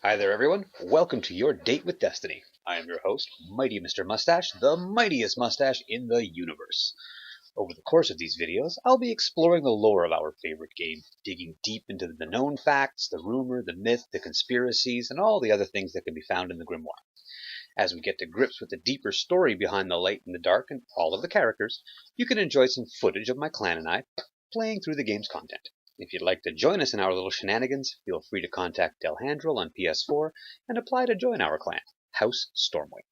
Hi there, everyone. Welcome to your Date with Destiny. I am your host, Mighty Mr. Mustache, the mightiest mustache in the universe. Over the course of these videos, I'll be exploring the lore of our favorite game, digging deep into the known facts, the rumor, the myth, the conspiracies, and all the other things that can be found in the Grimoire. As we get to grips with the deeper story behind the light and the dark and all of the characters, you can enjoy some footage of my clan and I playing through the game's content. If you'd like to join us in our little shenanigans, feel free to contact Delhandrel on PS4 and apply to join our clan, House Stormwind.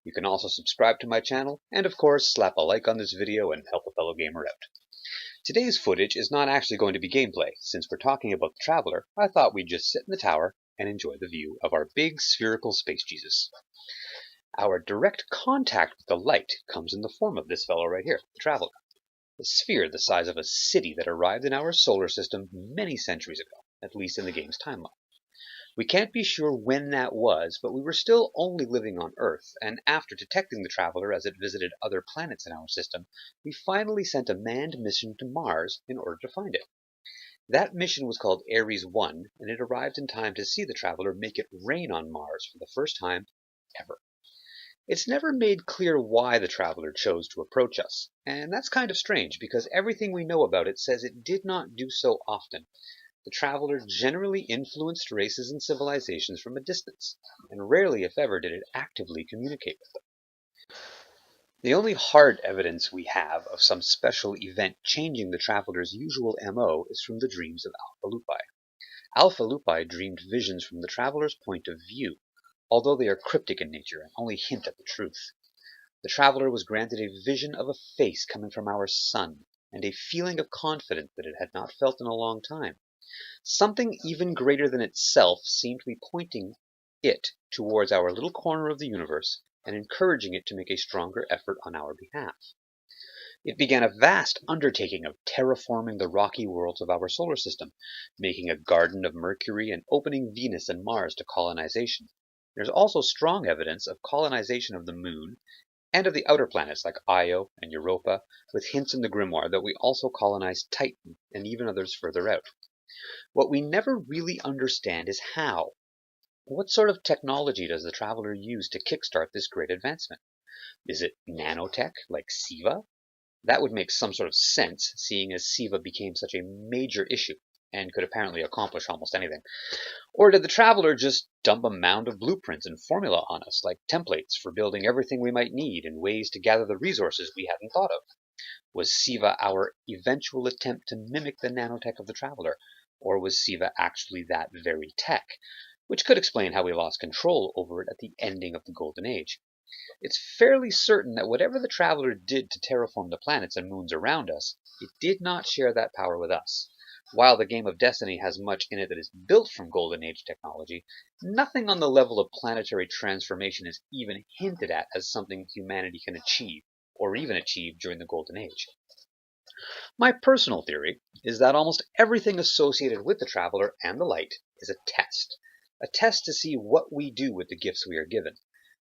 You can also subscribe to my channel, and of course slap a like on this video and help a fellow gamer out. Today's footage is not actually going to be gameplay. Since we're talking about the Traveler, I thought we'd just sit in the tower and enjoy the view of our big spherical space Jesus. Our direct contact with the light comes in the form of this fellow right here, the Traveler. A sphere the size of a city that arrived in our solar system many centuries ago, at least in the game's timeline. We can't be sure when that was, but we were still only living on Earth, and after detecting the Traveler as it visited other planets in our system, we finally sent a manned mission to Mars in order to find it. That mission was called Ares 1, and it arrived in time to see the Traveler make it rain on Mars for the first time ever. It's never made clear why the Traveler chose to approach us, and that's kind of strange because everything we know about it says it did not do so often. The Traveler generally influenced races and civilizations from a distance, and rarely if ever did it actively communicate with them. The only hard evidence we have of some special event changing the Traveler's usual MO is from the dreams of Alpha Lupi. Alpha Lupi dreamed visions from the Traveler's point of view, although they are cryptic in nature and only hint at the truth. The Traveler was granted a vision of a face coming from our sun, and a feeling of confidence that it had not felt in a long time. Something even greater than itself seemed to be pointing it towards our little corner of the universe and encouraging it to make a stronger effort on our behalf. It began a vast undertaking of terraforming the rocky worlds of our solar system, making a garden of Mercury and opening Venus and Mars to colonization. There's also strong evidence of colonization of the Moon and of the outer planets like Io and Europa, with hints in the Grimoire that we also colonized Titan and even others further out. What we never really understand is how. What sort of technology does the Traveler use to kickstart this great advancement? Is it nanotech like SIVA? That would make some sort of sense, seeing as SIVA became such a major issue and could apparently accomplish almost anything. Or did the Traveler just dump a mound of blueprints and formula on us, like templates for building everything we might need and ways to gather the resources we hadn't thought of? Was SIVA our eventual attempt to mimic the nanotech of the Traveler, or was SIVA actually that very tech? Which could explain how we lost control over it at the ending of the Golden Age. It's fairly certain that whatever the Traveler did to terraform the planets and moons around us, it did not share that power with us. While the game of Destiny has much in it that is built from Golden Age technology, nothing on the level of planetary transformation is even hinted at as something humanity can achieve, or even achieve during the Golden Age. My personal theory is that almost everything associated with the Traveler and the Light is a test to see what we do with the gifts we are given.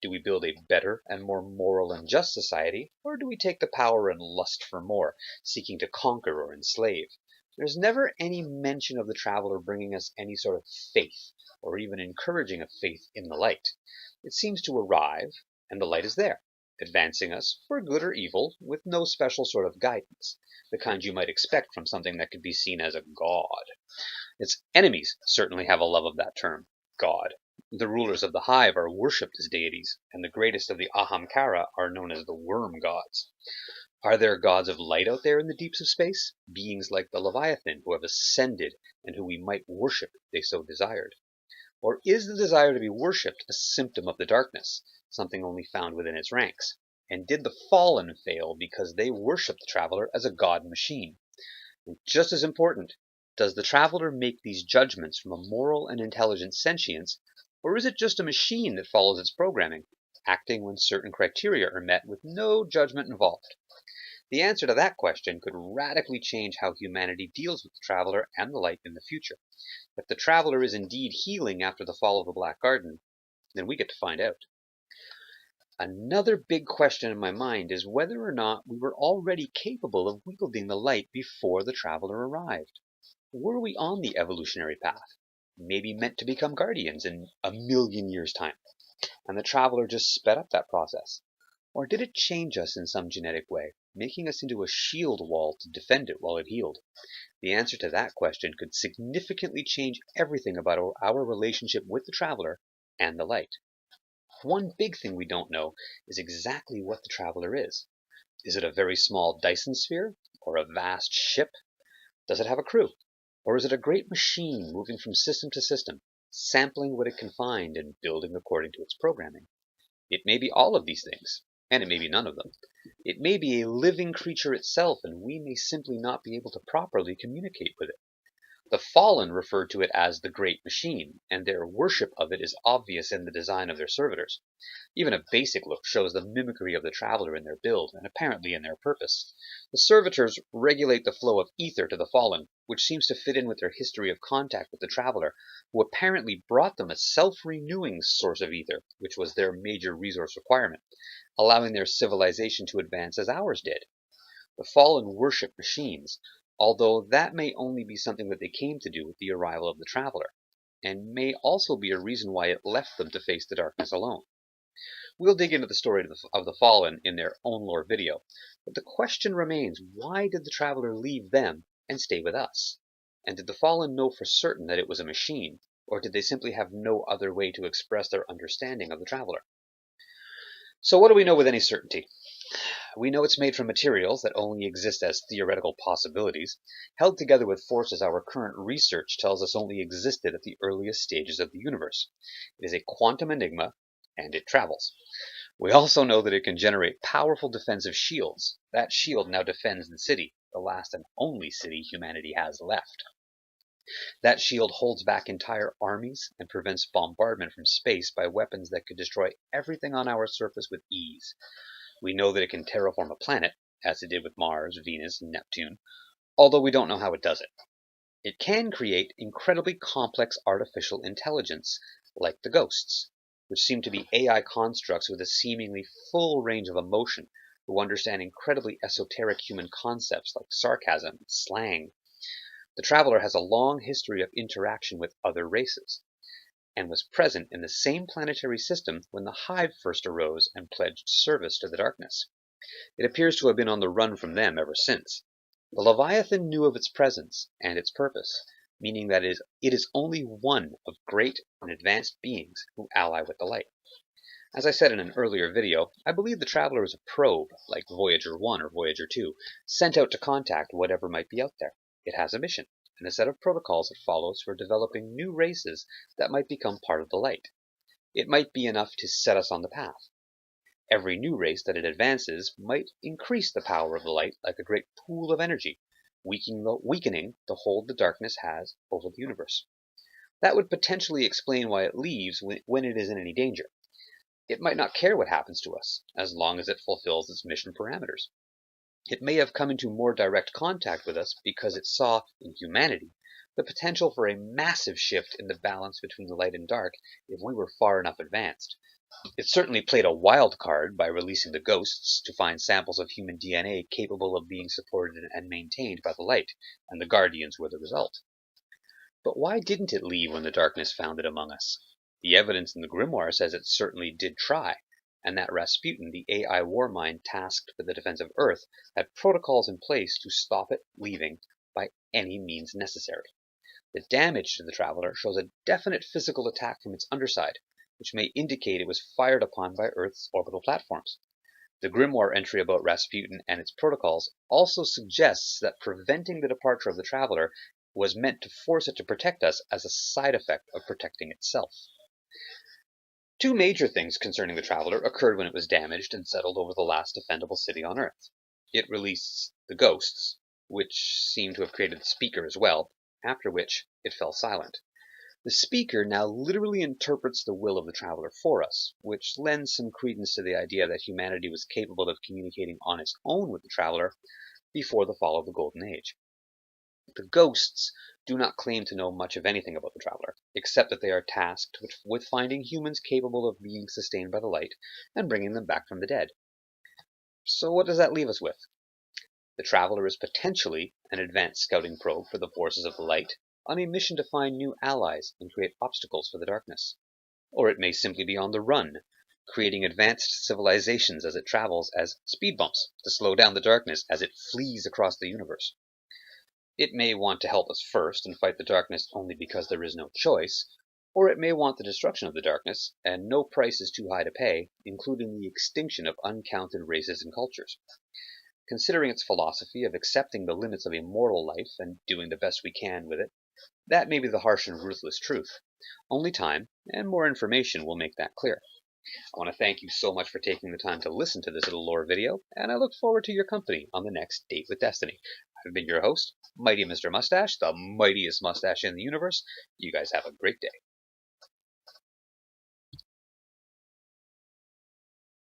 Do we build a better and more moral and just society, or do we take the power and lust for more, seeking to conquer or enslave? There's never any mention of the Traveler bringing us any sort of faith, or even encouraging a faith in the light. It seems to arrive, and the light is there, advancing us, for good or evil, with no special sort of guidance, the kind you might expect from something that could be seen as a god. Its enemies certainly have a love of that term, god. The rulers of the Hive are worshipped as deities, and the greatest of the Ahamkara are known as the worm gods. Are there gods of light out there in the deeps of space? Beings like the Leviathan who have ascended and who we might worship if they so desired? Or is the desire to be worshipped a symptom of the darkness, something only found within its ranks? And did the fallen fail because they worship the Traveler as a god machine? And just as important, does the Traveler make these judgments from a moral and intelligent sentience, or is it just a machine that follows its programming, acting when certain criteria are met with no judgment involved? The answer to that question could radically change how humanity deals with the Traveler and the Light in the future. If the Traveler is indeed healing after the fall of the Black Garden, then we get to find out. Another big question in my mind is whether or not we were already capable of wielding the light before the Traveler arrived. Were we on the evolutionary path? maybe meant to become guardians in a million years' time, and the traveler just sped up that process? Or did it change us in some genetic way, making us into a shield wall to defend it while it healed? The answer to that question could significantly change everything about our relationship with the traveler and the light. One big thing we don't know is exactly what the traveler is. Is it a very small Dyson sphere, or a vast ship? Does it have a crew? Or is it a great machine moving from system to system, sampling what it can find and building according to its programming? It may be all of these things, and it may be none of them. It may be a living creature itself, and we may simply not be able to properly communicate with it. The Fallen referred to it as the Great Machine, and their worship of it is obvious in the design of their servitors. Even a basic look shows the mimicry of the traveler in their build, and apparently in their purpose. The servitors regulate the flow of ether to the Fallen, which seems to fit in with their history of contact with the traveler, who apparently brought them a self-renewing source of ether, which was their major resource requirement, allowing their civilization to advance as ours did. The Fallen worship machines, although that may only be something that they came to do with the arrival of the traveler, and may also be a reason why it left them to face the darkness alone. We'll dig into the story of the Fallen in their own lore video, but the question remains, why did the traveler leave them and stay with us? And did the Fallen know for certain that it was a machine, or did they simply have no other way to express their understanding of the traveler? So what do we know with any certainty? We know it's made from materials that only exist as theoretical possibilities, held together with forces our current research tells us only existed at the earliest stages of the universe. It is a quantum enigma, and it travels. We also know that it can generate powerful defensive shields. That shield now defends the city, the last and only city humanity has left. That shield holds back entire armies and prevents bombardment from space by weapons that could destroy everything on our surface with ease. We know that it can terraform a planet, as it did with Mars, Venus, and Neptune, although we don't know how it does it. It can create incredibly complex artificial intelligence, like the ghosts, which seem to be AI constructs with a seemingly full range of emotion, who understand incredibly esoteric human concepts like sarcasm and slang. The Traveler has a long history of interaction with other races, and was present in the same planetary system when the Hive first arose and pledged service to the darkness. It appears to have been on the run from them ever since. The Leviathan knew of its presence and its purpose, meaning that it is only one of great and advanced beings who ally with the light. As I said in an earlier video, I believe the Traveler is a probe, like Voyager 1 or Voyager 2, sent out to contact whatever might be out there. It has a mission, and a set of protocols it follows for developing new races that might become part of the light. It might be enough to set us on the path. Every new race that it advances might increase the power of the light like a great pool of energy, weakening the hold the darkness has over the universe. That would potentially explain why it leaves when it is in any danger. It might not care what happens to us, as long as it fulfills its mission parameters. It may have come into more direct contact with us because it saw, in humanity, the potential for a massive shift in the balance between light and dark if we were far enough advanced. It certainly played a wild card by releasing the ghosts to find samples of human DNA capable of being supported and maintained by the light, and the Guardians were the result. But why didn't it leave when the darkness found it among us? The evidence in the Grimoire says it certainly did try, and that Rasputin, the AI warmind tasked with the defense of Earth, had protocols in place to stop it leaving by any means necessary. The damage to the Traveler shows a definite physical attack from its underside, which may indicate it was fired upon by Earth's orbital platforms. The Grimoire entry about Rasputin and its protocols also suggests that preventing the departure of the Traveler was meant to force it to protect us as a side effect of protecting itself. Two major things concerning the Traveler occurred when it was damaged and settled over the last defendable city on Earth. It released the ghosts, which seem to have created the Speaker as well, after which it fell silent. The Speaker now literally interprets the will of the Traveler for us, which lends some credence to the idea that humanity was capable of communicating on its own with the Traveler before the fall of the Golden Age. The ghosts do not claim to know much of anything about the Traveler, except that they are tasked with finding humans capable of being sustained by the light and bringing them back from the dead. So what does that leave us with? The Traveler is potentially an advanced scouting probe for the forces of the light, on a mission to find new allies and create obstacles for the darkness. Or it may simply be on the run, creating advanced civilizations as it travels as speed bumps to slow down the darkness as it flees across the universe. It may want to help us first and fight the darkness only because there is no choice, or it may want the destruction of the darkness, and no price is too high to pay, including the extinction of uncounted races and cultures. Considering its philosophy of accepting the limits of a mortal life and doing the best we can with it, that may be the harsh and ruthless truth. Only time and more information will make that clear. I want to thank you so much for taking the time to listen to this little lore video, and I look forward to your company on the next Date with Destiny. I've been your host, Mighty Mr. Mustache, the mightiest mustache in the universe. You guys have a great day.